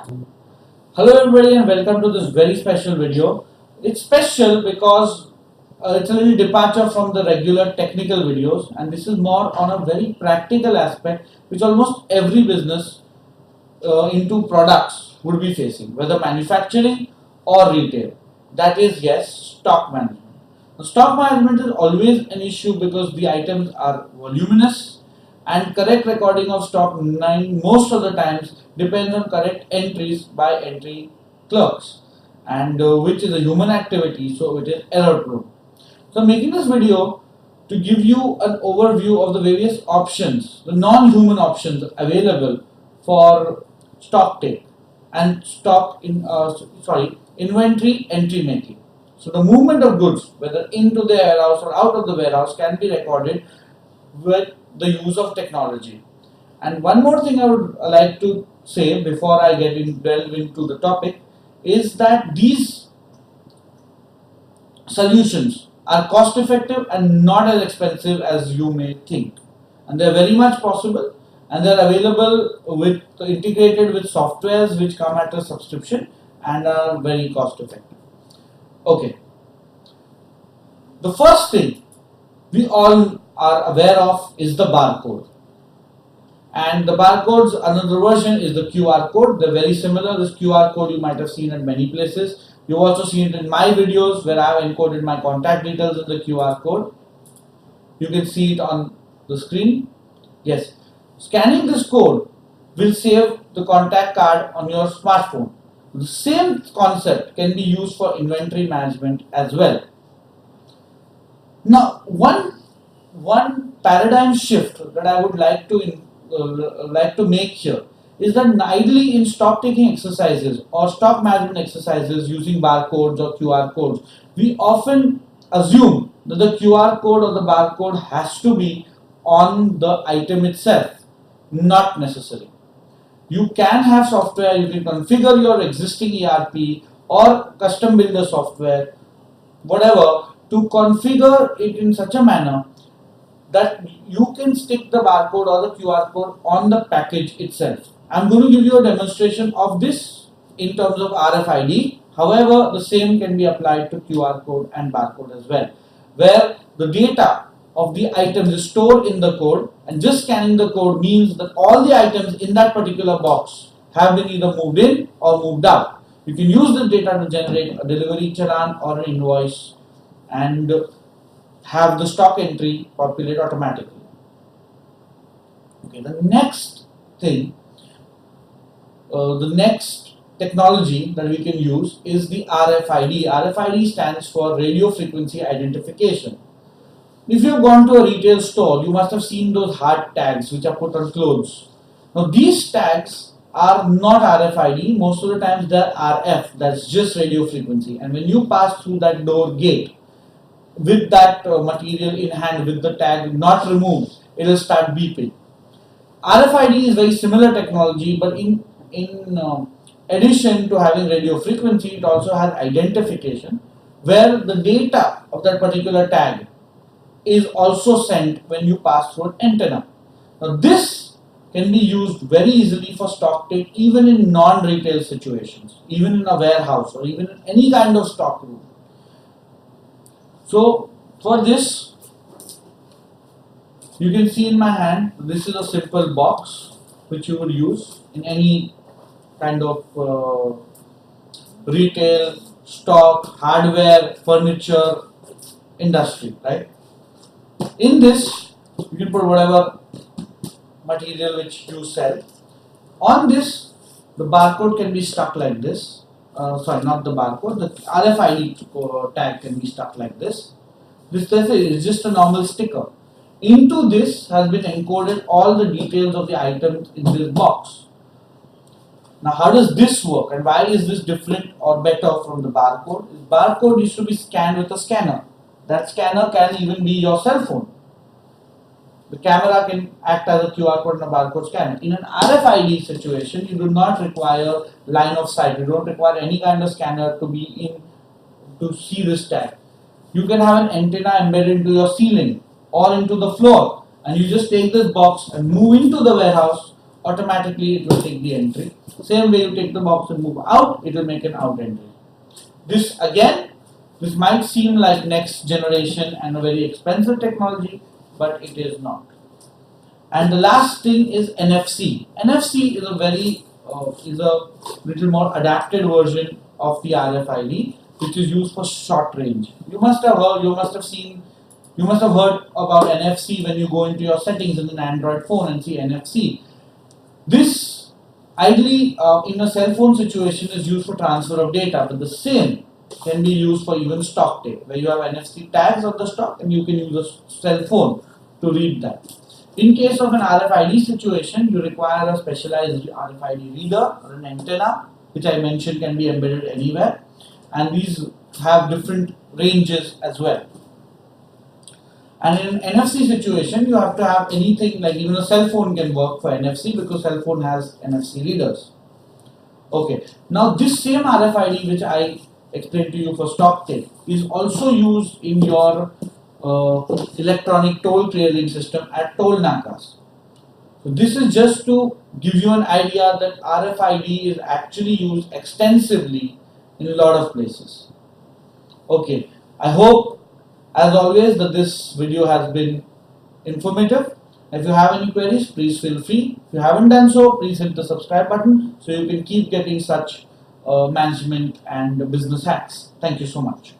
Hello everybody and welcome to this very special video. It's special because it's a little departure from the regular technical videos, and this is more on a very practical aspect which almost every business into products would be facing, whether manufacturing or retail. That is, yes, stock management. The stock management is always an issue because the items are voluminous and correct recording of stock most of the times depends on correct entries by entry clerks, and which is a human activity, so it is error prone. So I'm making this video to give you an overview of the various options, the non-human options available for stock take and inventory entry making. So the movement of goods, whether into the warehouse or out of the warehouse, can be recorded with the use of technology. And one more thing I would like to say before I delve into the topic is that these solutions are cost effective and not as expensive as you may think, and they are very much possible, and they are available with integrated with softwares which come at a subscription and are very cost effective. Okay, the first thing we all are aware of is the barcode. And the barcodes, another version is the QR code. They're very similar. This QR code you might have seen at many places. You've also seen it in my videos where I have encoded my contact details in the QR code. You can see it on the screen. Yes. Scanning this code will save the contact card on your smartphone. The same concept can be used for inventory management as well. Now, one paradigm shift that I would like to make here is that ideally in stock taking exercises or stock management exercises using barcodes or QR codes, we often assume that the QR code or the barcode has to be on the item itself. Not necessary. You can have software, you can configure your existing ERP or custom builder software, whatever, to configure it in such a manner that you can stick the barcode or the QR code on the package itself. I'm going to give you a demonstration of this in terms of RFID. However, the same can be applied to QR code and barcode as well, where the data of the items is stored in the code, and just scanning the code means that all the items in that particular box have been either moved in or moved out. You can use this data to generate a delivery challan or an invoice and have the stock entry populate automatically. Okay, the next thing, the next technology that we can use is the RFID. RFID stands for radio frequency identification. If you have gone to a retail store, you must have seen those hard tags which are put on clothes. Now these tags are not RFID, most of the times they're RF, that's just radio frequency, and when you pass through that door gate with that material in hand with the tag not removed, it will start beeping. RFID is very similar technology, but in addition to having radio frequency, it also has identification, where the data of that particular tag is also sent when you pass through an antenna. Now this can be used very easily for stock take even in non-retail situations, even in a warehouse or even in any kind of stock room. So for this, you can see in my hand, this is a simple box which you would use in any kind of retail, stock, hardware, furniture industry, right? In this, you can put whatever material which you sell. On this, the barcode can be stuck like this. Sorry, not the barcode, the RFID tag can be stuck like this. This is just a normal sticker. Into this has been encoded all the details of the items in this box. Now, how does this work and why is this different or better from the barcode? The barcode needs to be scanned with a scanner. That scanner can even be your cell phone. The camera can act as a QR code and a barcode scanner. In an RFID situation, you do not require line of sight. You don't require any kind of scanner to be in to see this tag. You can have an antenna embedded into your ceiling or into the floor, and you just take this box and move into the warehouse automatically it will take the entry. Same way you take the box and move out, it will make an out entry. This again, this might seem like next generation and a very expensive technology, but it is not. And the last thing is NFC. NFC is a little more adapted version of the RFID, which is used for short range. You must have heard, you must have heard about NFC when you go into your settings in an Android phone and see NFC. This ideally in a cell phone situation is used for transfer of data, but the same can be used for even stock data, where you have NFC tags on the stock and you can use a cell phone to read that. In case of an RFID situation, you require a specialized RFID reader or an antenna, which I mentioned can be embedded anywhere, and these have different ranges as well. And in an NFC situation, you have to have anything like even a cell phone can work for NFC because cell phone has NFC readers. Okay, now this same RFID which I explained to you for stock take is also used in your electronic toll clearing system at toll nakas. So this is just to give you an idea that RFID is actually used extensively in a lot of places. Okay, I hope as always that this video has been informative. If you have any queries, please feel free. If you haven't done so, please hit the subscribe button so you can keep getting such management and business hacks. Thank you so much.